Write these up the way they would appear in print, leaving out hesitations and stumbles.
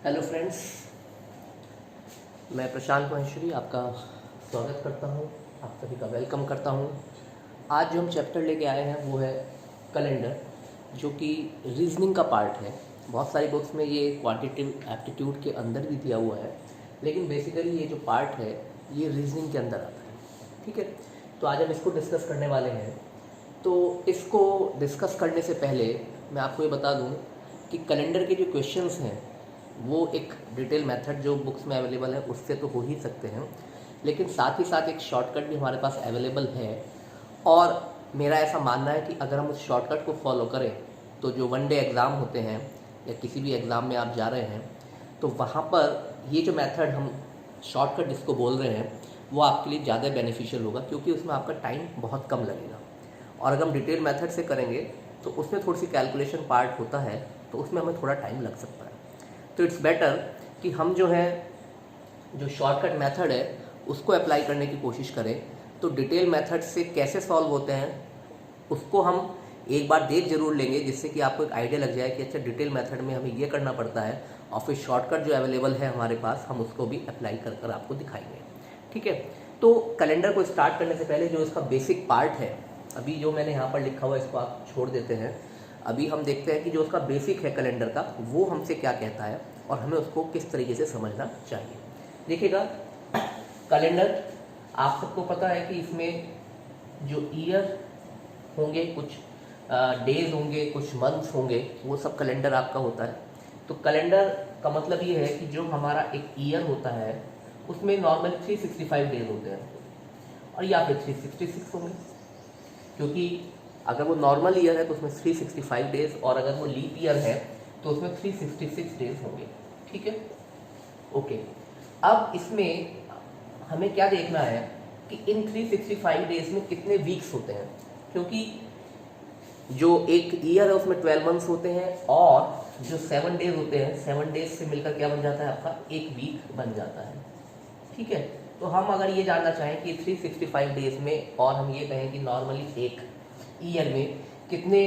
Hello friends, मैं प्रशांत महेश्वरी आपका स्वागत करता हूं, आप सभी का वेलकम करता हूं। आज जो हम चैप्टर लेके आए हैं वो है कैलेंडर, जो कि रीजनिंग का पार्ट है। बहुत सारी बुक्स में ये क्वांटिटेटिव एप्टीट्यूड के अंदर भी दिया हुआ है, लेकिन बेसिकली ये जो पार्ट है ये रीजनिंग के अंदर आता है। ठीक है, तो आज हम इसको डिस्कस करने वाले हैं। तो इसको डिस्कस करने से पहले मैं आपको ये बता दूं कि कैलेंडर के जो क्वेश्चंस हैं वो एक डिटेल मेथड जो बुक्स में अवेलेबल है उससे तो हो ही सकते हैं, लेकिन साथ ही साथ एक शॉर्टकट भी हमारे पास अवेलेबल है। और मेरा ऐसा मानना है कि अगर हम उस शॉर्टकट को फॉलो करें तो जो वन डे एग्ज़ाम होते हैं या किसी भी एग्ज़ाम में आप जा रहे हैं तो वहाँ पर ये जो मेथड हम शॉर्टकट जिसको बोल रहे हैं वो आपके लिए ज़्यादा बेनिफिशियल होगा, क्योंकि उसमें आपका टाइम बहुत कम लगेगा। और अगर हम डिटेल मेथड से करेंगे तो उसमें थोड़ी सी कैलकुलेशन पार्ट होता है, तो उसमें हमें थोड़ा टाइम लग सकता है। तो इट्स बेटर कि हम जो शॉर्टकट मेथड है उसको अप्लाई करने की कोशिश करें। तो डिटेल मेथड से कैसे सॉल्व होते हैं उसको हम एक बार देख जरूर लेंगे, जिससे कि आपको एक आइडिया लग जाए कि अच्छा डिटेल मेथड में हमें ये करना पड़ता है, और फिर शॉर्टकट जो अवेलेबल है हमारे पास हम उसको भी अप्लाई कर कर आपको दिखाएंगे। ठीक है, तो कैलेंडर को स्टार्ट करने से पहले जो इसका बेसिक पार्ट है, अभी जो मैंने यहाँ पर लिखा हुआ है इसको आप छोड़ देते हैं। अभी हम देखते हैं कि जो उसका बेसिक है कैलेंडर का वो हमसे क्या कहता है और हमें उसको किस तरीके से समझना चाहिए। देखिएगा, कैलेंडर आप सबको पता है कि इसमें जो ईयर होंगे, कुछ डेज होंगे, कुछ मंथ्स होंगे, वो सब कैलेंडर आपका होता है। तो कैलेंडर का मतलब ये है कि जो हमारा एक ईयर होता है उसमें नॉर्मल 365 डेज होते हैं, और या फिर 366 होंगे, क्योंकि अगर वो नॉर्मल ईयर है तो उसमें 365 डेज, और अगर वो लीप ईयर है तो उसमें 366 डेज होंगे। ठीक है, ओके। अब इसमें हमें क्या देखना है कि इन 365 डेज में कितने वीक्स होते हैं, क्योंकि जो एक ईयर है उसमें 12 मंथ्स होते हैं, और जो 7 डेज होते हैं 7 डेज से मिलकर क्या बन जाता है आपका एक वीक बन जाता है। ठीक है, तो हम अगर ये जानना चाहें कि 365 डेज में, और हम ये कहें कि नॉर्मली एक ईयर में कितने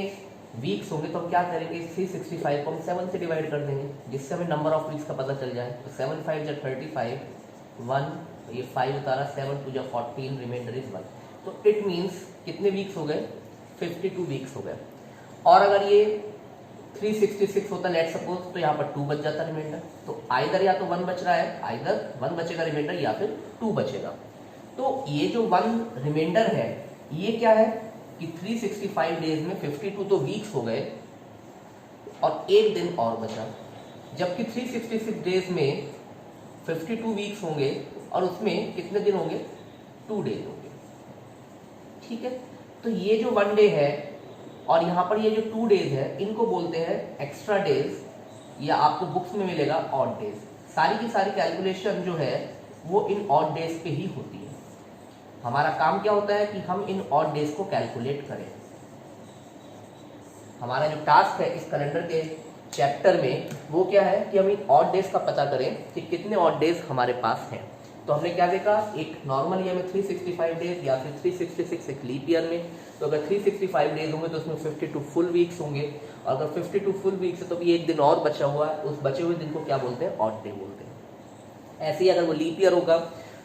वीक्स होंगे, तो हम क्या करेंगे 365 को हम 7 से डिवाइड कर देंगे, जिससे हमें नंबर ऑफ वीक्स का पता चल जाए। तो 7 5 जा 35, 1 ये 5 उतारा, 7 2 जा 14, रिमाइंडर इज 1। तो इट मीन्स कितने वीक्स हो गए, 52 वीक्स हो गए। और अगर ये 366 होता लेट सपोज, तो यहाँ पर 2 बच जाता रिमाइंडर। तो आइदर या तो 1 बच रहा है, आइदर 1 बचेगा रिमाइंडर या फिर 2 बचेगा। तो ये जो 1 रिमाइंडर है ये क्या है कि 365 डेज में 52 तो वीक्स हो गए और एक दिन और बचा, जबकि 366 डेज में 52 वीक्स होंगे और उसमें कितने दिन होंगे, 2 डेज होंगे। ठीक है, तो ये जो 1 डे है और यहाँ पर ये जो 2 डेज है इनको बोलते हैं एक्स्ट्रा डेज, या आपको बुक्स में मिलेगा ऑड डेज। सारी की सारी कैलकुलेशन जो है वो इन ऑड डेज पे ही होती है। हमारा काम क्या होता है कि हम इन ऑड डेज को कैलकुलेट करें। हमारा जो टास्क है इस कैलेंडर के चैप्टर में वो क्या है कि हम इन ऑड डेज का पता करें कि कितने ऑड डेज हमारे पास हैं। तो हमने क्या देखा, एक नॉर्मल ईयर में 365 डेज या फिर 366 एक लीप ईयर में। तो अगर 365 डेज होंगे तो उसमें 52 फुल वीक्स होंगे, और अगर 52 फुल वीक्स है तो भी एक दिन और बचा हुआ है, उस बचे हुए दिन को क्या बोलते हैं, ऑड डे बोलते हैं। ऐसे ही अगर वो लीप ईयर होगा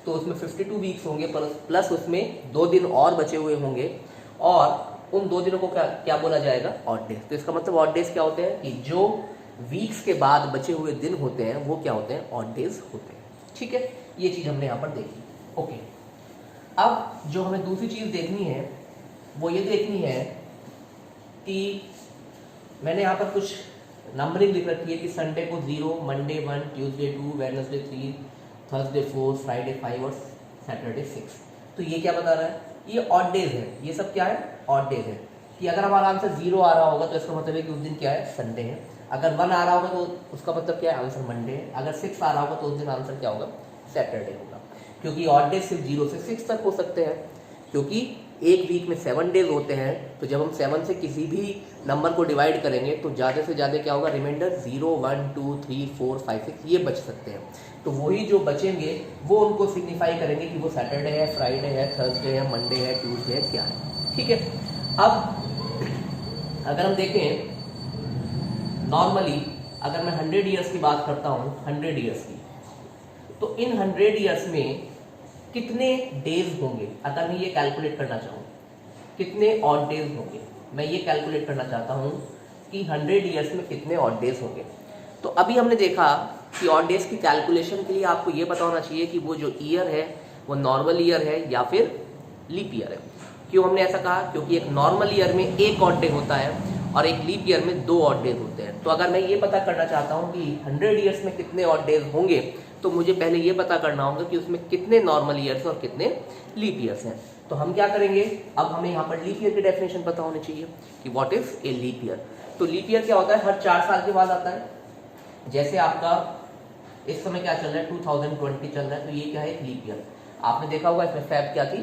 तो उसमें 52 वीक्स होंगे, प्लस उसमें 2 दिन और बचे हुए होंगे, और उन 2 दिनों को क्या बोला जाएगा, ऑड डेज। तो इसका मतलब ऑड डेज क्या होते हैं कि जो वीक्स के बाद बचे हुए दिन होते हैं वो क्या होते हैं, ऑड डेज होते हैं। ठीक है, ये चीज हमने यहाँ पर देखी। ओके, अब जो हमें दूसरी चीज देखनी है वो ये देखनी है कि मैंने यहाँ पर कुछ नंबरिंग लिख रखी है कि संडे को 0, Monday 1, Tuesday 2, Wednesday 3, Thursday 4, Friday 5 और सैटरडे 6। तो ये क्या बता रहा है, ये ऑड डेज है। ये सब क्या है, ऑड डेज है। कि अगर हमारा आंसर 0 आ रहा होगा तो इसका मतलब है कि उस दिन क्या है, संडे है। अगर 1 आ रहा होगा तो उसका मतलब क्या है, आंसर मंडे है। अगर 6 आ रहा होगा तो उस दिन आंसर क्या होगा, सैटरडे होगा। क्योंकि ऑड डेज सिर्फ 0 से 6 तक हो सकते हैं, क्योंकि एक वीक में 7 डेज होते हैं। तो जब हम 7 से किसी भी नंबर को डिवाइड करेंगे तो ज़्यादा से ज़्यादा क्या होगा, रिमाइंडर 0, 1, 2, 3, 4, 5, 6 ये बच सकते हैं। तो वही जो बचेंगे वो उनको सिग्निफाई करेंगे कि वो सैटरडे है, फ्राइडे है, थर्सडे है, मंडे है, ट्यूसडे है, क्या है। ठीक है, अब अगर हम देखें नॉर्मली अगर मैं 100 ईयर्स की बात करता हूँ, 100 ईयर्स की, तो इन 100 ईयर्स में कितने डेज होंगे? अगर मैं ये कैलकुलेट करना चाहूँ कितने ऑड डेज होंगे, मैं ये कैलकुलेट करना चाहता हूँ कि 100 ईयर्स में कितने ऑड डेज होंगे। तो अभी हमने देखा कि ऑड डेज की कैलकुलेशन के लिए आपको ये पता होना चाहिए कि वो जो ईयर है वो नॉर्मल ईयर है या फिर लीप ईयर है। क्यों हमने ऐसा कहा? क्योंकि एक नॉर्मल ईयर में एक ऑड डे होता है और एक लीप ईयर में 2 ऑड डेज होते हैं। तो अगर मैं ये पता करना चाहता हूँ कि 100 ईयर्स में कितने ऑड डेज होंगे, तो मुझे पहले ये पता करना होगा कि उसमें कितने नॉर्मल ईयर्स और कितने लीप ईयर्स हैं। तो हम क्या करेंगे, अब हमें यहाँ पर लीप ईयर की डेफिनेशन पता होनी चाहिए कि what is a leap year. तो लीप ईयर क्या होता है? हर 4 साल के बाद आता है। जैसे आपका इस समय क्या चल रहा है, 2020 चल रहा है, तो ये क्या है? एक लीप ईयर। आपने देखा होगा इसमें फैब क्या थी?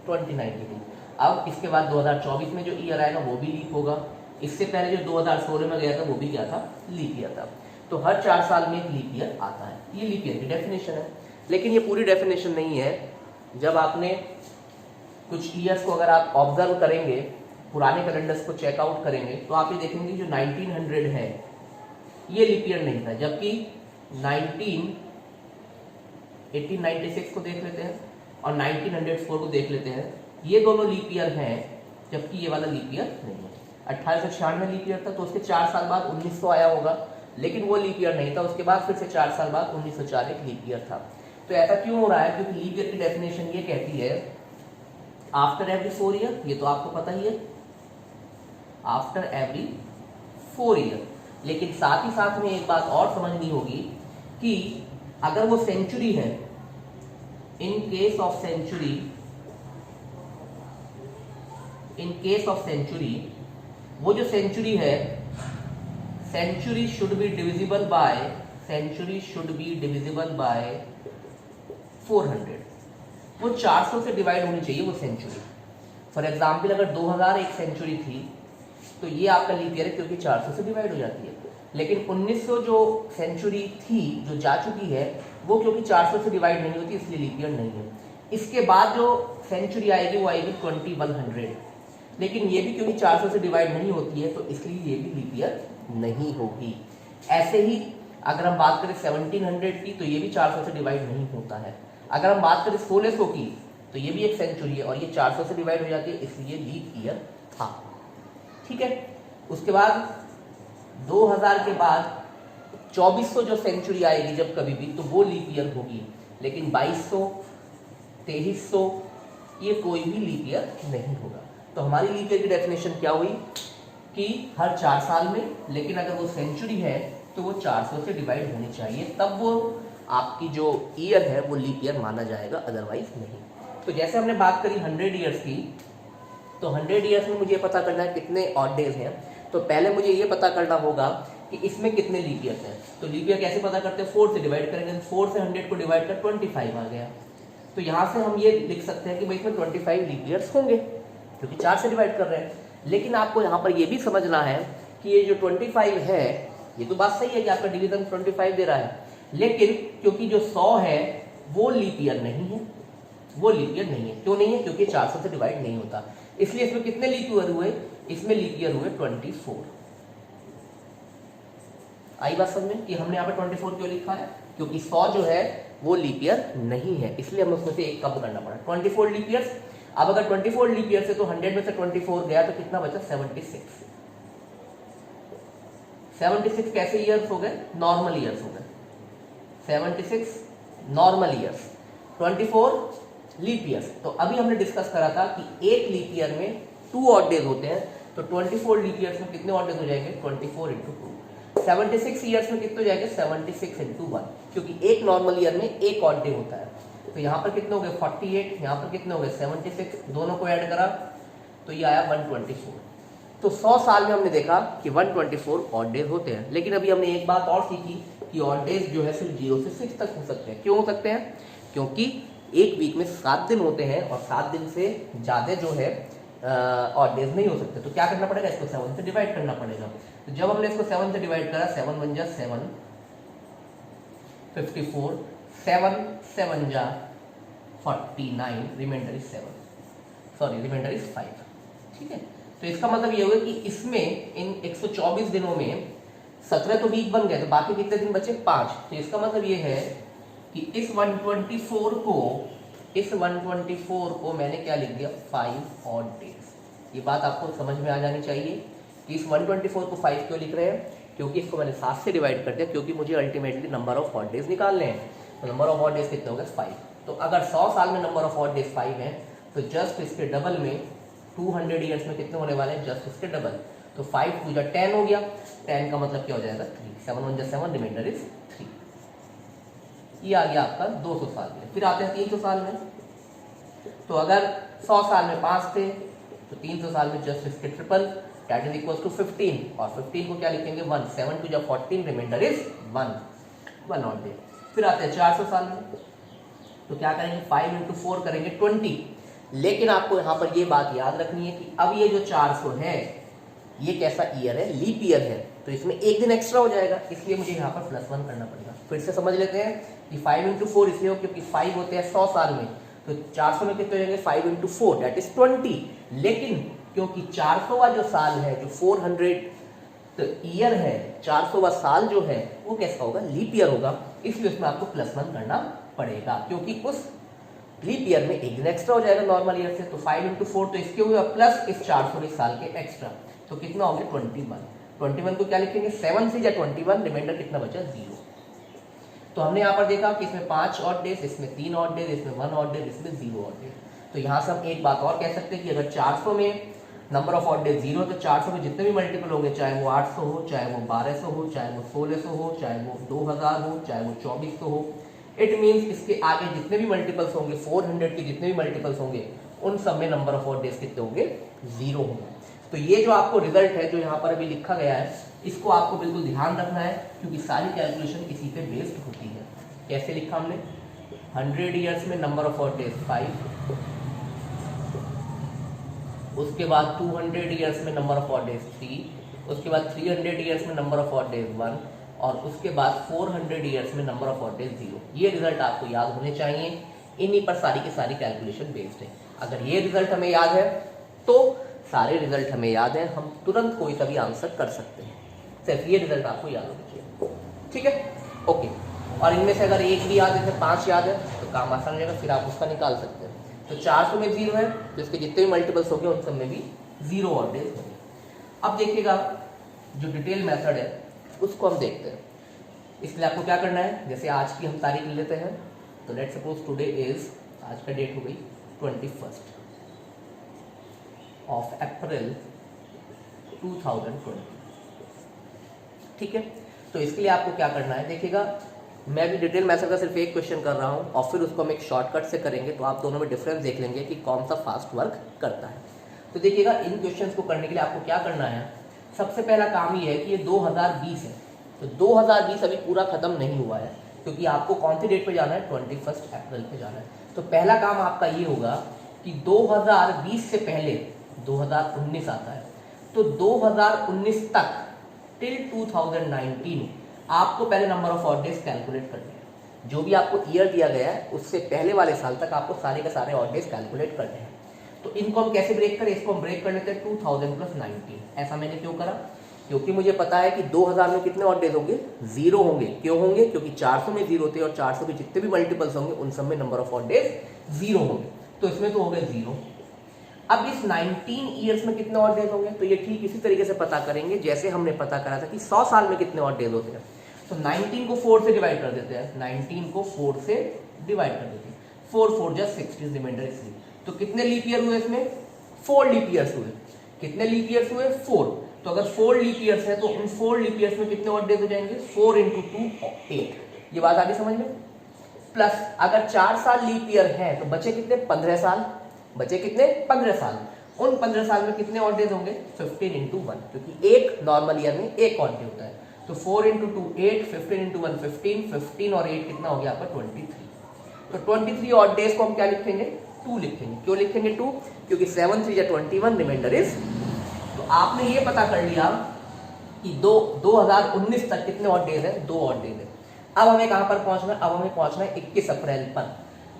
2019 थी। अब इसके बाद 2024 में जो ईयर आएगा वो भी लीप होगा। इससे पहले जो 2016 में गया था वो भी क्या था? लीप ईयर था। तो हर 4 साल में एक लीप ईयर आता है। ये लीप ईयर की डेफिनेशन है, लेकिन ये पूरी डेफिनेशन नहीं है। जब आपने कुछ ईयर्स को अगर आप ऑब्जर्व करेंगे, पुराने कैलेंडर्स को चेकआउट करेंगे, तो आप ये देखेंगे जो 1900 है ये लीप ईयर नहीं था, जबकि 1896 को देख लेते हैं और 1904 को देख लेते हैं, ये दोनों लीप ईयर हैं, जबकि ये वाला लीप ईयर नहीं है। 1896 लीप ईयर था, तो उसके 4 साल बाद 1900 आया होगा, लेकिन वो लीप ईयर नहीं था। उसके बाद फिर से 4 साल बाद 1904 एक लीप ईयर था। तो ऐसा क्यों हो रहा है? क्योंकि लीप ईयर की डेफिनेशन ये कहती है आफ्टर एवरी 4 ईयर, ये तो आपको पता ही है, आफ्टर एवरी 4 ईयर। लेकिन साथ ही साथ में एक बात और समझनी होगी कि अगर वो सेंचुरी है, in case of century, in case of century, वो जो सेंचुरी है, century should be divisible by, century should be divisible by 400। वो 400 से डिवाइड होनी चाहिए वो सेंचुरी। फॉर एग्जाम्पल अगर 2000 एक सेंचुरी थी तो ये आपका लीप ईयर है, क्योंकि 400 से डिवाइड हो जाती है। लेकिन 1900 जो सेंचुरी थी जो जा चुकी है, वो क्योंकि 400 से डिवाइड नहीं होती, इसलिए लीप ईयर नहीं है। इसके बाद जो सेंचुरी आएगी वो आएगी 2100, लेकिन ये भी क्योंकि 400 से डिवाइड नहीं होती है, तो इसलिए ये भी लीप ईयर नहीं होगी। ऐसे ही अगर हम बात करें 1700 की, तो ये भी 400 से डिवाइड नहीं होता है। अगर हम बात करें 1600 की, तो ये भी एक सेंचुरी है और ये 400 से डिवाइड हो जाती है, इसलिए लीप ईयर था। ठीक है। उसके बाद 2000 के बाद 2400 जो सेंचुरी आएगी जब कभी भी, तो वो लीप ईयर होगी। लेकिन 2200, 2300 ये कोई भी लीप ईयर नहीं होगा। तो हमारी लीप ईयर की डेफिनेशन क्या हुई कि हर 4 साल में, लेकिन अगर वो सेंचुरी है तो वो 400 से डिवाइड होनी चाहिए, तब वो आपकी जो ईयर है वो लीप ईयर माना जाएगा, अदरवाइज नहीं। तो जैसे हमने बात करी 100 ईयर्स की, तो 100 ईयर्स में मुझे पता करना है कितने ऑड डेज हैं। तो पहले मुझे ये पता करना होगा कि इसमें कितने लीप ईयर्स हैं। तो लीप ईयर कैसे पता करते हैं? 4 से डिवाइड करेंगे। 4 से 100 को डिवाइड कर 25 आ गया। तो यहाँ से हम ये लिख सकते हैं कि भाई इसमें 25 लीप ईयर्स होंगे, क्योंकि 4 से डिवाइड कर रहे हैं। लेकिन आपको यहाँ पर ये भी समझना है कि ये जो 25 है, ये तो बात सही है कि आपका डिवीजन 25 दे रहा है, लेकिन क्योंकि जो 100 है वो लीप ईयर नहीं है, वो लीप ईयर नहीं है। क्यों नहीं है? क्योंकि 400 से डिवाइड नहीं होता। इसलिए इसमें कितने लीप ईयर हुए? इसमें लीप ईयर हुए 24। आई बात समझ में कि हमने यहाँ पे 24 क्यों लिखा है? क्योंकि 100 जो है वो लीप ईयर नहीं है, इसलिए हमें उसमें से एक कम करना पड़ा। 24 लीप ईयर्स। अब अगर 24 लीप ईयर से तो 100 में से 24 गया तो कितना बचा? 76। 76 कैसे ईयर्स हो गए? नॉर्मल ईयर्स हो गए। 76 नॉर्मल ईयर्स, 24 लीप ईयर्स। तो अभी हमने डिस्कस करा था कि एक लीप ईयर में 2 ऑड डेज होते हैं, तो 24 लीप ईयर्स में कितने ऑड डेज हो जाएंगे? 24 × 2। 76 ईयर्स में कितने हो जाएंगे? 76 × 1, क्योंकि एक नॉर्मल ईयर में एक ऑड डे होता है। तो यहाँ पर कितने हो गए? 48, यहाँ पर कितने हो गए? 76, दोनों को ऐड करा तो ये आया 124। तो 100 साल में हमने देखा कि 124 ऑड डेज होते हैं। लेकिन अभी हमने एक बात और सीखी कि ऑड डेज जो है सिर्फ 0 से 6 तक हो सकते हैं। क्यों हो सकते हैं? क्योंकि एक वीक में 7 दिन होते हैं और 7 दिन से ज़्यादा जो है ऑड डेज नहीं हो सकते। तो क्या करना पड़ेगा? इसको 7 से डिवाइड करना पड़ेगा। तो जब हमने इसको 7 से डिवाइड करा, 7 × 1 = 7, 54, 7 × 7 = 49, remainder is 7, sorry remainder is 5। ठीक है। तो इसका मतलब ये होगा कि इसमें इन 124 दिनों में 17 तो वीक बन गए, तो बाकी कितने दिन बचे? 5। तो इसका मतलब ये है कि इस 124 को मैंने क्या लिख दिया? 5 ऑड डेज। ये बात आपको समझ में आ जानी चाहिए कि इस 124 को 5 क्यों लिख रहे हैं, क्योंकि इसको मैंने 7 से डिवाइड कर दिया, क्योंकि मुझे ultimately number of odd days निकालने हैं। तो नंबर ऑफ ऑड डेज कितने हो गए? 5। तो अगर 100 साल में नंबर ऑफ ऑड डेज 5 है, तो जस्ट इसके डबल में 200 ईयर्स में कितने होने वाले हैं? जस्ट इसके डबल। तो 5 टू 10 हो गया, 10 का मतलब क्या हो जाएगा? 3। 7 1 7, रिमाइंडर इज 3। ये आ गया आपका 200 साल में। फिर आते हैं 300 साल में। तो अगर 100 साल में 5 थे, तो 300 साल में जस्ट इसके triple, that is equal to 15। और 15 को क्या लिखेंगे? 1। 7 two 14, remainder is 1 odd day. फिर आते हैं 400 साल में। तो क्या करेंगे? 5 इंटू 4 करेंगे 20। लेकिन आपको यहाँ पर ये बात याद रखनी है कि अब ये जो 400 है, ये कैसा ईयर है? लीप ईयर है। तो इसमें एक दिन एक्स्ट्रा हो जाएगा, इसलिए मुझे यहाँ पर +1 करना पड़ेगा। फिर से समझ लेते हैं कि 5 इंटू 4 इसलिए हो क्योंकि 5 होते हैं 100 साल में, तो 400 में कितने हो जाएंगे? 5 इंटू 4 दैट इज 20। लेकिन क्योंकि 400वां जो साल है, जो 400 ईयर है, 400वां साल जो है वो कैसा होगा? लीप ईयर होगा, इसलिए उसमें आपको +1 करना पड़ेगा, क्योंकि उस लीप ईयर में एक दिन एक्स्ट्रा हो जाएगा नॉर्मल ईयर से। तो 5 इंटू 4 तो इसके हुए, प्लस इस 400 साल के एक्स्ट्रा, तो कितना हो गया? 21। 21 को क्या लिखेंगे? 7 से या 21, रिमाइंडर कितना बचा? 0। तो हमने यहाँ पर देखा कि इसमें 5 ऑड डेज, इसमें 3 ऑड डेज, इसमें 1 ऑड डेज, इसमें 0 ऑड डेज। तो यहाँ से हम एक बात और कह सकते हैं कि अगर 400 में नंबर ऑफ ऑड डेज 0, तो 400 के जितने भी मल्टीपल होंगे, चाहे वो 800 हो, चाहे वो 1200 हो, चाहे वो 1600 हो, चाहे वो 2000 हो, चाहे वो 2400 हो, इट मीन्स इसके आगे जितने भी मल्टीपल्स होंगे, 400 के जितने भी मल्टीपल्स होंगे, उन सब में नंबर ऑफ ऑड डेज कितने होंगे? 0 होंगे। तो ये जो आपको रिजल्ट है, जो यहाँ पर अभी लिखा गया है, इसको आपको बिल्कुल ध्यान रखना है, क्योंकि सारी कैलकुलेशन इसी पे बेस्ड होती है। कैसे लिखा हमने? 100 ईयर्स में नंबर ऑफ ऑड डेज 5, उसके बाद 200 ईयर्स में नंबर ऑफ ऑड डेज 3, उसके बाद 300 ईयर्स में नंबर ऑफ ऑड डेज 1, और उसके बाद 400 ईयर्स में नंबर ऑफ ऑड डेज 0। ये रिजल्ट आपको याद होने चाहिए, इन्हीं पर सारी की सारी कैलकुलेशन बेस्ड है। अगर ये रिजल्ट हमें याद है तो सारे रिजल्ट हमें याद है, हम तुरंत कोई सा भी आंसर कर सकते हैं। सिर्फ ये रिजल्ट आपको याद होना चाहिए, ठीक है? ओके। और इनमें से अगर एक भी याद है, जैसे 5 याद है, तो काम आसान हो जाएगा, फिर आप उसका निकाल सकते हैं। तो 400 में 0 है, तो इसके जितने भी मल्टीपल्स होंगे उन सब में भी 0 ऑड डेज होंगे। अब देखिएगा जो डिटेल मेथड है उसको हम देखते हैं। इसलिए आपको क्या करना है, जैसे आज की हम तारीख ले लेते हैं, तो लेट्स सपोज टुडे इज, आज का डेट हो गई 21 ऑफ अप्रैल 2020, ठीक है? तो इसके लिए आपको क्या करना है, देखिएगा मैं भी डिटेल मेथड का सिर्फ एक क्वेश्चन कर रहा हूँ, और फिर उसको हम एक शॉर्टकट से करेंगे, तो आप दोनों में डिफरेंस देख लेंगे कि कौन सा फास्ट वर्क करता है। तो देखिएगा इन क्वेश्चंस को करने के लिए आपको क्या करना है, सबसे पहला काम ये है कि ये 2020 है, तो 2020 अभी पूरा खत्म नहीं हुआ है, क्योंकि आपको कौन सी डेट पे जाना है? 21 अप्रैल पे जाना है। तो पहला काम आपका ये होगा कि 2020 से पहले 2019 आता है, तो 2019 तक टिल 2019 आपको पहले number of odd days calculate करने हैं। जो भी आपको ईयर दिया गया है उससे पहले वाले साल तक आपको सारे के सारे ऑड डेज कैलकुलेट करने हैं। तो इनको हम कैसे ब्रेक करें? इसको हम ब्रेक कर लेते हैं 2000 + 19। ऐसा मैंने क्यों करा? क्योंकि मुझे पता है कि 2000 में कितने ऑड डेज होंगे? 0 होंगे। क्यों होंगे? क्योंकि 400 में 0 थे, और 400 के जितने भी मल्टीपल्स होंगे उन सब में नंबर ऑफ ऑड डेज 0 होंगे। तो इसमें तो हो गए 0। अब इस 19 ईयर्स में कितने ऑड डेज होंगे? तो ये ठीक इसी तरीके से पता करेंगे जैसे हमने पता करा था कि 100 साल में कितने ऑड डेज होते हैं। तो 19 को 4 से डिवाइड कर देते हैं, 19 को 4 से डिवाइड कर देते हैं, 4 4 जा 60, रिमाइंडर इज 3। तो कितने लीप ईयर हुए इसमें? 4 लीप ईयर्स हुए। कितने लीप ईयर्स हुए? 4। तो अगर 4 लीप ईयर्स है तो उन 4 लीप ईयर्स में कितने ऑड डेज हो जाएंगे? 4 × 2 8। ये बात आगे समझ में? प्लस अगर 4 साल लीप ईयर है तो बचे कितने? 15 साल। बचे कितने? 15 साल। उन 15 साल में कितने ऑड डेज होंगे? 15 × 1, क्योंकि एक नॉर्मल ईयर में एक ऑड डे होता है। तो 4 × 2 8, 15 × 1 15, 15 और 8 कितना हो गया आपका? 23। तो 23 ऑड डेज को हम क्या लिखेंगे? 2 लिखेंगे। क्यों लिखेंगे 2? क्योंकि 7 3 = 21, रिमाइंडर इज। तो आपने ये पता कर लिया कि 2019 तक कितने ऑड डेज है? 2 ऑड डेज है। अब हमें कहां पर पहुंचना है? अब हमें पहुंचना है 21 अप्रैल पर।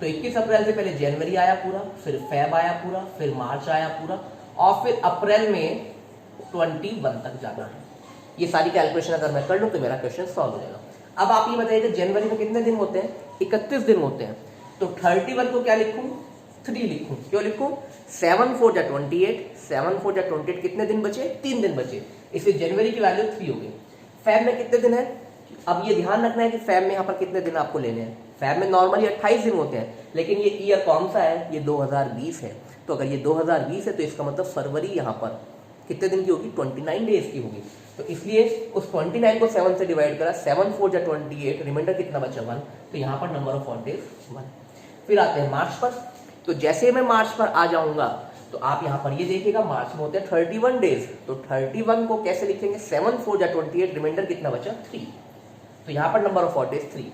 तो 21 अप्रैल से पहले जनवरी आया पूरा, फिर फेब आया पूरा, फिर मार्च आया पूरा, और फिर अप्रैल में 21 तक जाना है। ये सारी कैलकुलेशन अगर मैं कर लूँ तो मेरा क्वेश्चन सॉल्व हो जाएगा। अब आप ये बताइए कि जनवरी में कितने दिन होते हैं? 31 दिन होते हैं। तो 31 को क्या लिखूं? 3 लिखूं। क्यों लिखूं? 7 4 जा 28, 7 4 जा 28 कितने दिन बचे? 3 दिन बचे, इसलिए जनवरी की वैल्यू 3 हो गई। फेब में कितने दिन है? अब ये ध्यान रखना है कि फेब में यहाँ पर कितने दिन आपको लेने हैं। फेब में नॉर्मली 28 दिन होते हैं, लेकिन ये ईयर कौन सा है? ये 2020 है। तो अगर ये 2020 है तो इसका मतलब फरवरी यहाँ पर कितने दिन की होगी? 29 डेज की होगी। तो इसलिए उस 29 को 7 से डिवाइड करा, 7 4 जा 28, रिमाइंडर कितना बचा? 1। तो यहाँ पर नंबर ऑफ ऑड डेज 1। फिर आते हैं मार्च पर। तो जैसे मैं मार्च पर आ जाऊंगा तो आप यहाँ पर ये देखिएगा मार्च में होते हैं 31 डेज। तो 31 को कैसे लिखेंगे? 7 4 जा 28, रिमाइंडर कितना बचा? 3। तो यहाँ पर नंबर ऑफ ऑड डेज 3।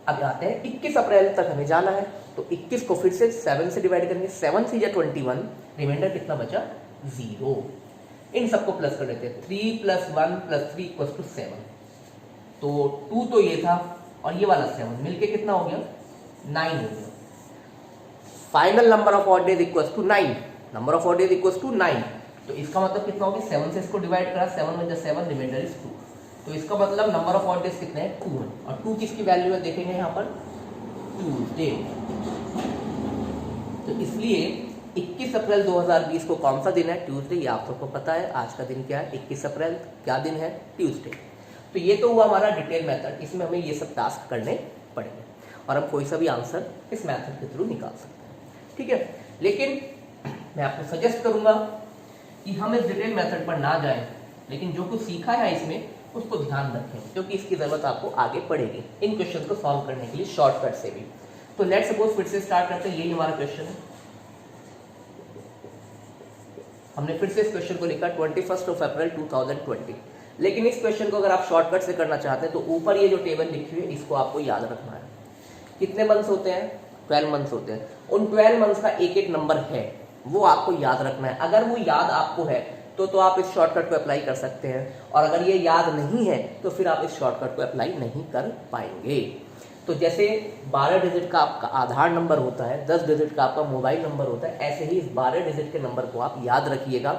अब आते हैं 21 अप्रैल तक हमें जाना है। तो 21 को फिर से 7 से डिवाइड करेंगे, 7 3 जा 21, रिमाइंडर कितना बचा? 0। इन सबको प्लस कर लेते हैं, 3 + 1 + 3 = 7। तो 2 तो ये था और ये वाला 7 मिलके कितना हो गया? 9 हो गया। Final number of odd days = 9। Number of odd days = 9। तो इसका मतलब कितना हो गया? 7 से इसको डिवाइड करा, 7 × 7, रिमाइंडर इज 2। तो इसका मतलब नंबर ऑफ ऑड डेज कितने हैं? 2 है। और 2 किसकी वैल्यू है देखेंगे यहाँ पर? ट्यूसडे। तो इसलिए 21 अप्रैल 2020 को कौन सा दिन है? ट्यूसडे। ये आप सबको पता है। आज का दिन क्या है? 21 अप्रैल। क्या दिन है? ट्यूसडे। तो ये तो हुआ हमारा डिटेल मेथड। इसमें हमें ये सब टास्क करने पड़ेंगे और हम कोई सा भी आंसर इस मेथड के थ्रू निकाल सकते हैं, ठीक है। लेकिन मैं आपको सजेस्ट करूंगा कि हम इस डिटेल मेथड पर ना जाएं, लेकिन जो कुछ सीखा है इसमें उसको ध्यान रखें, क्योंकि इसकी जरूरत आपको आगे पड़ेगी इन क्वेश्चन को सॉल्व करने के लिए शॉर्टकट से भी। तो लेट्स सपोज फिर से स्टार्ट करते हैं। यही हमारा क्वेश्चन है। हमने फिर से इस क्वेश्चन को लिखा 21 अप्रैल 2020। लेकिन इस क्वेश्चन को अगर आप शॉर्टकट से करना चाहते हैं तो ऊपर ये जो टेबल लिखी हुई है इसको आपको याद रखना है। कितने मंथ्स होते हैं? 12 मंथ्स होते हैं। उन 12 मंथ्स का एक एक नंबर है, वो आपको याद रखना है। अगर वो याद आपको है तो आप इस शॉर्टकट को अप्लाई कर सकते हैं, और अगर ये याद नहीं है तो फिर आप इस शॉर्टकट को अप्लाई नहीं कर पाएंगे। तो जैसे 12 डिजिट का आपका आधार नंबर होता है, 10 डिजिट का आपका मोबाइल नंबर होता है, ऐसे ही इस 12 डिजिट के नंबर को आप याद रखिएगा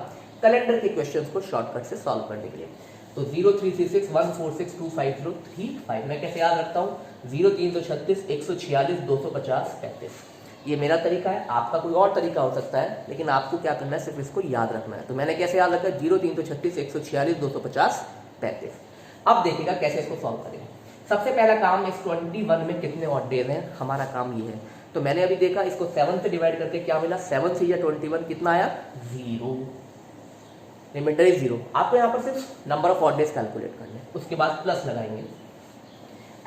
कैलेंडर के क्वेश्चंस को शॉर्टकट से सॉल्व करने के लिए। तो 033614625035 मैं कैसे याद रखता हूँ? 0336 146 250 35। ये मेरा तरीका है, आपका कोई और तरीका हो सकता है, लेकिन आपको क्या करना है? सिर्फ इसको याद रखना है। तो मैंने कैसे याद रखा? 0336 146 250 35। अब देखिएगा कैसे इसको सॉल्व करेंगे। सबसे पहला काम, इस 21 में कितने ऑड डेज हैं, हमारा काम ये है। तो मैंने अभी देखा, इसको 7 से डिवाइड करके क्या मिला? 7 3 या 21 कितना आया? 0। Remainder is 0। आपको यहाँ पर सिर्फ number of odd days calculate करने, उसके बाद प्लस लगाएंगे।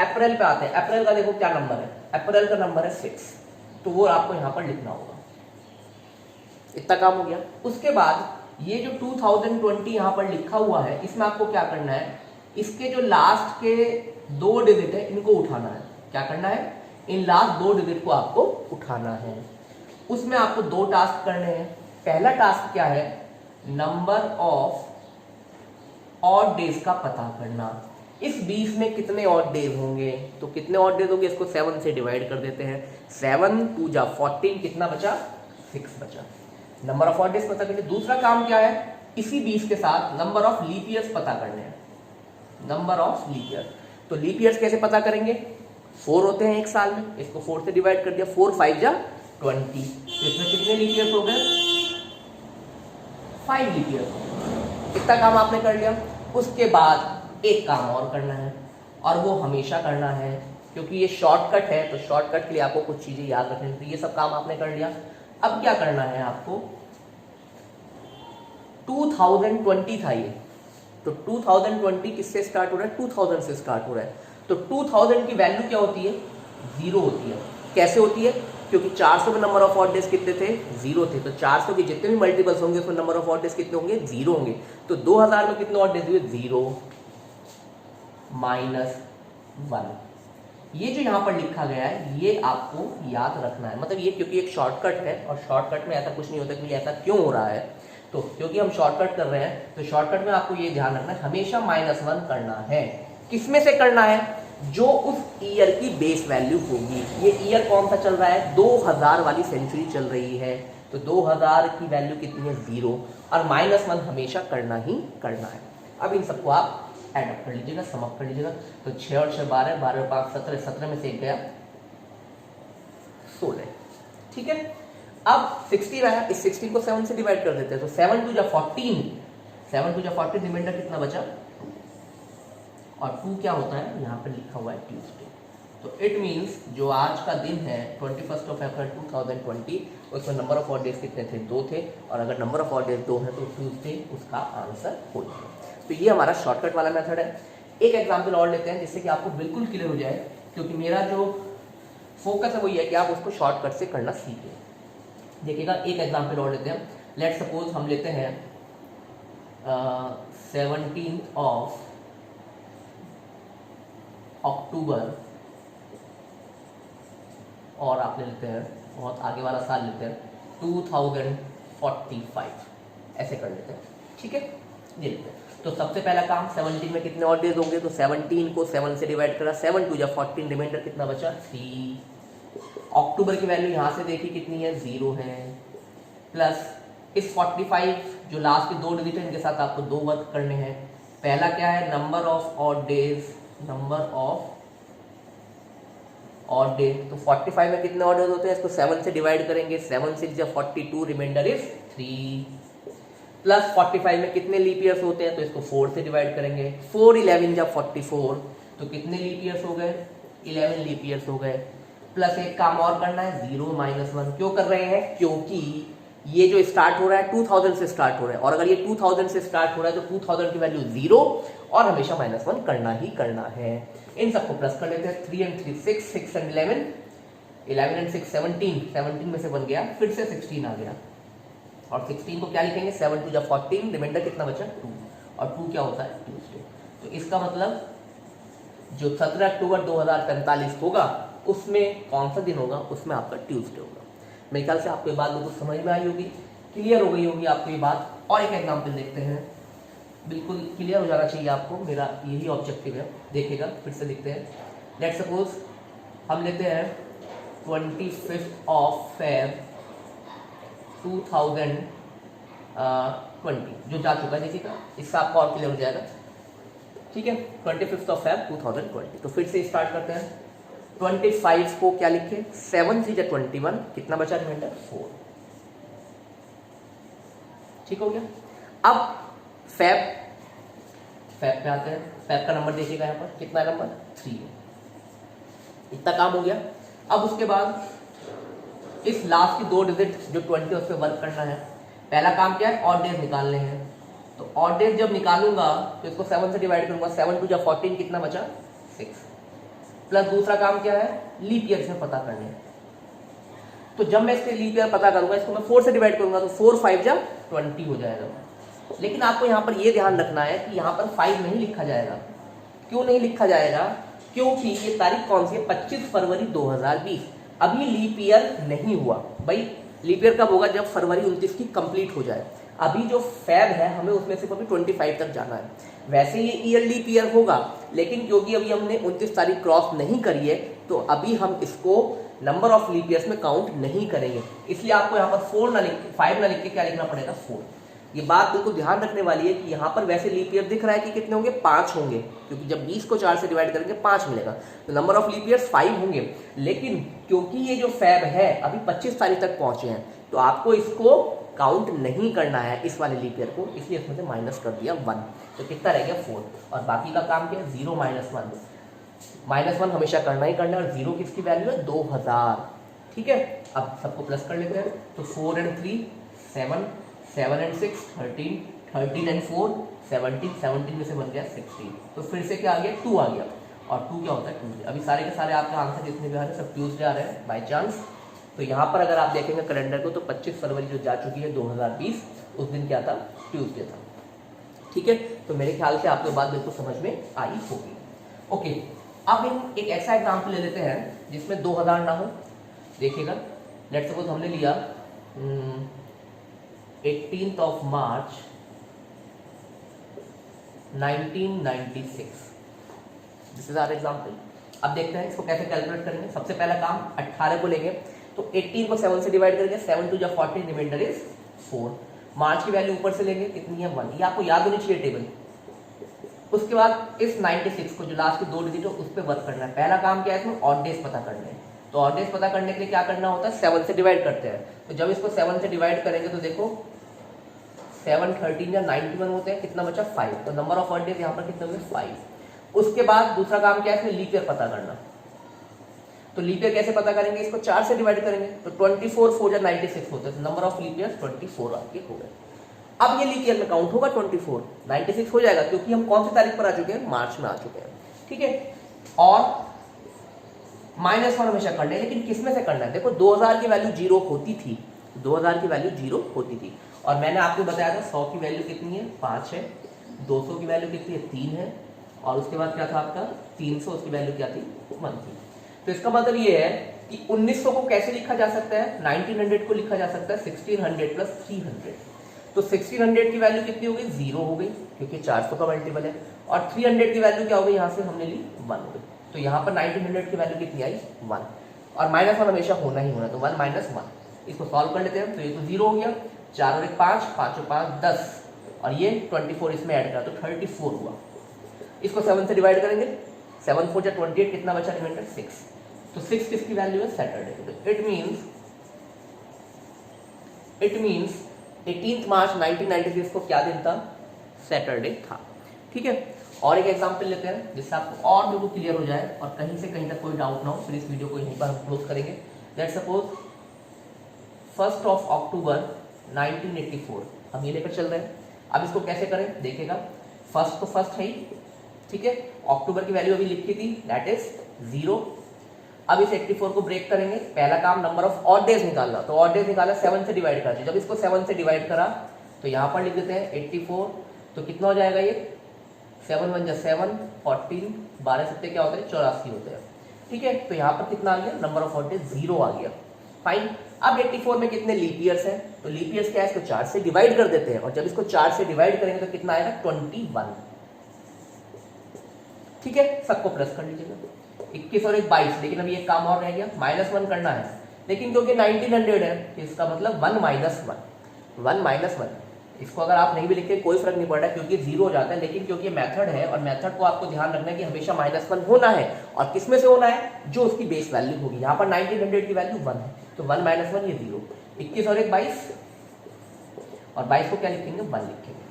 अप्रैल पे आते हैं। अप्रैल का देखो क्या नंबर है? अप्रैल का नंबर है 6, तो वो आपको यहाँ पर लिखना होगा। इतना काम हो गया। उसके बाद ये जो 2020 यहाँ पर लिखा हुआ है, इसमें आपको क्या करना है? इसके जो लास्ट के 2 डिजिट है इनको उठाना है। क्या करना है? इन लास्ट 2 डिजिट को आपको उठाना है। उसमें आपको 2 टास्क करने हैं। पहला टास्क क्या है? नंबर ऑफ ऑड डेज का पता करना। इस 20 में कितने ऑड डेज होंगे? तो कितने ऑड डेज होंगे? इसको 7 से डिवाइड कर देते हैं। 7 2 जा 14, कितना बचा? 6 बचा। नंबर ऑफ ऑड डेज पता करने। दूसरा काम क्या है? इसी 20 के साथ नंबर ऑफ लीप ईयर्स पता करने हैं। Number of leap year. तो लीप ईयर्स कैसे पता करेंगे? 4 होते हैं एक साल में, इसको 4 से डिवाइड कर दिया। 4 5 जा 20। तो इसमें कितने लीप ईयर्स हो गए? 5 लीप ईयर्स। इतना काम आपने कर लिया। उसके बाद एक काम और करना है, और वो हमेशा करना है, क्योंकि ये शॉर्टकट है। तो शॉर्टकट के लिए आपको कुछ चीजें याद रखनी थी। ये सब काम आपने कर लिया। अब क्या करना है आपको? 2020 था ये, तो 2020 किससे स्टार्ट हो रहा है? 2000 से स्टार्ट हो रहा है। तो 2000 की वैल्यू क्या होती है? 0 होती है। कैसे होती है? क्योंकि 400 में नंबर ऑफ ऑड डेज कितने थे? 0 थे। तो 400 के जितने भी मल्टीपल्स होंगे उसमें नंबर ऑफ ऑड डेज कितने होंगे? 0 होंगे। तो 2000 में कितने ऑड डेज हुए? 0 -1। ये जो यहाँ पर लिखा गया है ये आपको याद रखना है। मतलब ये क्योंकि एक शॉर्टकट है, और शॉर्टकट में ऐसा कुछ नहीं होता कि ऐसा क्यों हो रहा है। तो क्योंकि हम शॉर्टकट कर रहे हैं, तो शॉर्टकट में आपको ये ध्यान रखना है, हमेशा -1 करना है। किसमें से करना है? जो उस ईयर की बेस वैल्यू होगी। ये ईयर कौन सा चल रहा है? 2000 वाली सेंचुरी चल रही है। तो 2000 की वैल्यू कितनी है? 0। और -1 हमेशा करना ही करना है। अब इन सबको आप ऐड अप कर लीजिएगा, सम अप कर लीजिएगा। तो 6 और 6 12, 12 और 5 17, 17 में से एक गया 16। ठीक है, अब 16 आया, इस 16 को 7 से डिवाइड कर देते हैं, तो 7 2 जा 14, 7 2 जा 14, रिमाइंडर कितना बचा, और 2 क्या होता है यहाँ पर लिखा हुआ है ट्यूसडे। तो इट मीन्स जो आज का दिन है 21 अप्रैल 2020, उसमें नंबर ऑफ ऑड डेज कितने थे, 2 थे, और अगर नंबर ऑफ ऑड डेज 2 है तो ट्यूसडे उसका आंसर हो जाएगा। तो ये हमारा शॉर्टकट वाला मेथड है। एक एग्जाम्पल और लेते हैं जिससे कि आपको बिल्कुल क्लियर हो जाए, क्योंकि मेरा जो फोकस है वो ये है कि आप उसको शॉर्टकट से करना सीखें। देखिएगा, एक एग्जाम्पल और लेते हैं। लेट सपोज हम लेते हैं 17 ऑफ अक्टूबर, और आप ले लेते हैं बहुत आगे वाला साल लेते हैं 2045, ऐसे कर लेते हैं। ठीक है, ये लेते हैं। तो सबसे पहला काम, 17 में कितने ऑड डेज होंगे, तो 17 को 7 से डिवाइड करा, 7 2 जा 14, रिमाइंडर कितना बचा 3। अक्टूबर की वैल्यू यहाँ से देखी कितनी है, 0 है, प्लस इस 45 जो लास्ट के 2 डिजिट है इनके साथ आपको 2 वर्क करने हैं। पहला क्या है, number of odd days, number of odd day, तो 45 में कितने ऑर्डर होते हैं, इसको 7 से डिवाइड करेंगे, 7 6 जब 42, रिमाइंडर इज 3, प्लस 45 में कितने लीप ईयर्स होते हैं, तो इसको 4 से डिवाइड करेंगे, 4 11 जब 44, तो कितने लीप ईयर्स हो गए, 11 लीप ईयर्स हो गए, प्लस एक काम और करना है 0 -1। क्यों कर रहे हैं, क्योंकि ये जो स्टार्ट हो रहा है 2000 से स्टार्ट हो रहा है, और अगर ये 2000 से स्टार्ट हो रहा है तो 2000 की वैल्यू 0 और हमेशा -1 करना ही करना है। इन सबको प्लस कर लेते हैं, 3 and 3 6, 6 and 11, 11 and 6 17, 17 में से बन गया, फिर से 16 आ गया, और 16 को क्या लिखेंगे, 7 2 जा 14, रिमाइंडर कितना बचा 2, और 2 क्या होता है ट्यूसडे। तो इसका मतलब जो 17 अक्टूबर 2045 होगा उसमें कौन सा दिन होगा, उसमें आपका ट्यूसडे होगा। मेरे ख्याल से आपको ये बात बिल्कुल समझ में आई होगी, क्लियर हो गई होगी आपको ये बात। और एक एग्जाम्पल देखते हैं, बिल्कुल क्लियर हो जाना चाहिए आपको, मेरा यही ऑब्जेक्टिव है। देखिएगा, फिर से लिखते हैं। लेट सपोज हम लेते हैं 25 ऑफ फेब 2020, जो जा चुका है, देखिएगा इससे आपको और क्लियर हो जाएगा। ठीक है, 25 ऑफ फेब 2020। तो फिर से स्टार्ट करते हैं। 25 को क्या लिखे, 7 3 जा 21, कितना बचा रिमाइंडर 4। ठीक हो गया। अब फैब पे आते हैं। फैब का नंबर देखिएगा यहाँ पर कितना नंबर 3 है। इतना काम हो गया। अब उसके बाद इस लास्ट की 2 डिजिट जो 20 उस पर वर्क करना है। पहला काम क्या है, ऑड डेज निकालने हैं। तो ऑड डेज जब निकालूंगा तो इसको 7 से डिवाइड करूंगा, 7 2 जा 14, कितना बचा 6, प्लस दूसरा काम क्या है, लीप ईयर से पता करने हैं। तो जब मैं इसके लीप ईयर पता करूंगा, इसको मैं 4 से डिवाइड करूंगा, तो 4 5 जा 20 हो जाएगा। लेकिन आपको यहाँ पर ये ध्यान रखना है कि यहाँ पर 5 नहीं लिखा जाएगा। क्यों नहीं लिखा जाएगा, क्योंकि ये तारीख कौन सी है, 25 फरवरी 2020। अभी लीप ईयर नहीं हुआ भाई। लीप ईयर कब होगा, जब फरवरी 29 की कंप्लीट हो जाए। अभी जो फेब है हमें उसमें सिर्फ अभी 25 तक जाना है। वैसे ये ईयर लीप ईयर होगा, लेकिन क्योंकि अभी हमने 29 तारीख क्रॉस नहीं करी है, तो अभी हम इसको नंबर ऑफ लीप ईयर्स में काउंट नहीं करेंगे। इसलिए आपको यहाँ पर 4 ना लिख, 5 ना लिख के क्या लिखना पड़ेगा 4। ये बात बिल्कुल ध्यान रखने वाली है कि यहाँ पर वैसे लीप ईयर दिख रहा है कि कितने होंगे, 5 होंगे, क्योंकि जब 20 को 4 से डिवाइड करेंगे 5 मिलेगा। तो नंबर ऑफ लीप ईयर्स 5 होंगे। लेकिन क्योंकि ये जो फेब है अभी 25 तारीख तक पहुंचे हैं, तो आपको इसको काउंट नहीं करना है इस वाले लीप ईयर को, इसलिए इसमें से माइनस कर दिया 1। तो कितना रह गया 4, और बाकी का काम क्या है 0 -1। -1 हमेशा करना ही करना है, और 0 किसकी वैल्यू है 2000। ठीक है, अब सबको प्लस कर लेते हैं। तो 4 and 3 7, 7 and 6 13, 13 and 4 17, 17 में से बन गया 16। तो फिर से क्या आ गया 2 आ गया, और 2 क्या होता है ट्यूसडे। अभी सारे के सारे आपका आंसर जितने भी आ रहे हैं सब ट्यूसडे आ रहे हैं बाई चांस। तो यहाँ पर अगर आप देखेंगे कैलेंडर को, तो 25 फरवरी जो जा चुकी है 2020, उस दिन क्या था, ट्यूसडे था। ठीक है, तो मेरे ख्याल से आपको बात बिल्कुल समझ में आई होगी। ओके, अब हम एक ऐसा एग्जाम्पल ले लेते हैं जिसमें 2000 ना हो। देखिएगा, लेट्स सपोज हमने लिया 18th of March 1996। This is our example. अब देखते हैं इसको कैसे कैलकुलेट करेंगे। सबसे पहला काम 18 को लेंगे, तो 18 को 7 से डिवाइड करेंगे, 7 2 जा 14, रिमाइंडर इज 4। मार्च की वैल्यू ऊपर से लेंगे, कितनी है 1। ये आपको याद होनी चाहिए टेबल। उसके बाद इस 96 को जो लास्ट के 2 डिजिट है उस पर वर्क करना है। पहला काम क्या है इसमें, ऑड डेज पता करने हैं। तो ऑड डेज पता करने के लिए क्या करना होता है, 7 से डिवाइड करते हैं। तो जब इसको 7 से डिवाइड करेंगे तो देखो 7 13 या 91 होते हैं, कितना बचा 5। तो नंबर ऑफ ऑड डेज यहाँ पर कितने हुए 5। उसके बाद दूसरा काम क्या है इसमें, लीप ईयर पता करना। तो लीप ईयर कैसे पता करेंगे, इसको 4 से डिवाइड करेंगे। तो 24 4 या 96 होते हैं, तो नंबर ऑफ लीप ईयर 24 आपके हो गए। अब ये लीप ईयर में काउंट होगा 24, 96 हो जाएगा क्योंकि हम कौन सी तारीख पर आ चुके हैं, मार्च में आ चुके हैं। ठीक है, और -1 हमेशा करना है, लेकिन किस में से करना है। देखो 2000 की वैल्यू 0 होती थी, 2000 की वैल्यू 0 होती थी, और मैंने आपको बताया था 100 की वैल्यू कितनी है, 5 है। 200 की वैल्यू कितनी है, 3 है। और उसके बाद क्या था आपका 300, उसकी वैल्यू क्या थी, 1 थी। तो इसका मतलब ये है कि 1900 को कैसे लिखा जा सकता है, 1900 को लिखा जा सकता है 1600 प्लस 300। तो 1600 की वैल्यू कितनी हो गई, 0 हो गई क्योंकि 400 का मल्टीपल है। और 300 की वैल्यू क्या हो गई, यहाँ से हमने ली 1 हो गई। तो यहाँ पर 1900 की वैल्यू कितनी आई, 1। और -1 हमेशा होना ही होना, तो 1 - 1 इसको सॉल्व कर लेते हैं। तो ये तो 0 हो गया, 4 और 1 5, 5 और 5 10, और ये 24 इसमें ऐड करा तो 34 हुआ। इसको 7 से डिवाइड करेंगे, 7 4 28, कितना बचा रिमाइंडर 6। तो 6 किसकी वैल्यू है, सैटरडे। तो इट मीन्स 18 मार्च 1996 को क्या दिन था, सैटरडे था। ठीक है, और एक एग्जांपल लेते हैं जिससे आपको और बिल्कुल क्लियर हो जाए और कहीं से कहीं तक कोई डाउट ना हो। फिर इस वीडियो को यहीं पर हम क्लोज करेंगे। लेट्स सपोज 1 अक्टूबर 1984 हम ये लेकर चल रहे हैं। अब इसको कैसे करें देखिएगा, फर्स्ट तो फर्स्ट है ही, ठीक है। अक्टूबर की वैल्यू अभी लिखी थी, दैट इज 0। अब इस 84 को ब्रेक करेंगे। पहला काम नंबर ऑफ ऑड डेज निकालना, तो ऑड डेज निकाला 7 से डिवाइड करते। जब इसको 7 से डिवाइड करा तो यहाँ पर लिख देते हैं 84। तो कितना हो जाएगा ये, 7 1 जा 7, 14, 12 सत्ते क्या होते हैं 84 होते हैं। ठीक है, तो यहाँ पर कितना आ गया, नंबर ऑफ ऑड डेज 0 आ गया। फाइन। अब 84 में कितने लीप ईयर्स हैं, तो लीप ईयर्स क्या है, इसको 4 से डिवाइड कर देते हैं। और जब इसको 4 से डिवाइड करेंगे तो कितना आएगा 21। ठीक है, सबको प्लस कर लीजिएगा, 21 और 1 22। लेकिन अभी एक काम और रह गया, -1 करना है। लेकिन क्योंकि 1900 है तो इसका मतलब 1 - 1। इसको अगर आप नहीं भी लिखे कोई फर्क नहीं पड़ रहा है क्योंकि 0 हो जाता है। लेकिन क्योंकि मेथड है और मेथड को आपको ध्यान रखना है कि हमेशा -1 होना है, और किस में से होना है, जो उसकी बेस वैल्यू होगी। यहाँ पर 1900 की वैल्यू 1 है, तो 1 - 1 ये 0। 21 और 1 22, और 22 को क्या लिखेंगे 1 लिखेंगे।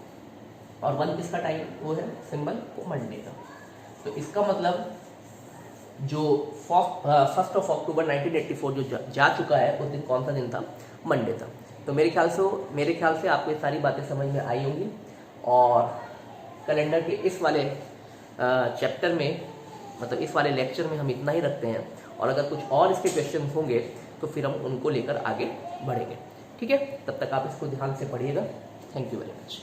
और 1 किसका टाइम वो है, सिंबल मंडे का। तो इसका मतलब जो 1 अक्टूबर 1984 जो जा चुका है उस दिन कौन सा दिन था, मंडे था। तो मेरे ख्याल से आपको ये सारी बातें समझ में आई होंगी। और कैलेंडर के इस वाले चैप्टर में, मतलब इस वाले लेक्चर में हम इतना ही रखते हैं। और अगर कुछ और इसके क्वेश्चन होंगे तो फिर हम उनको लेकर आगे बढ़ेंगे। ठीक है, तब तक आप इसको ध्यान से पढ़िएगा। Thank you very much.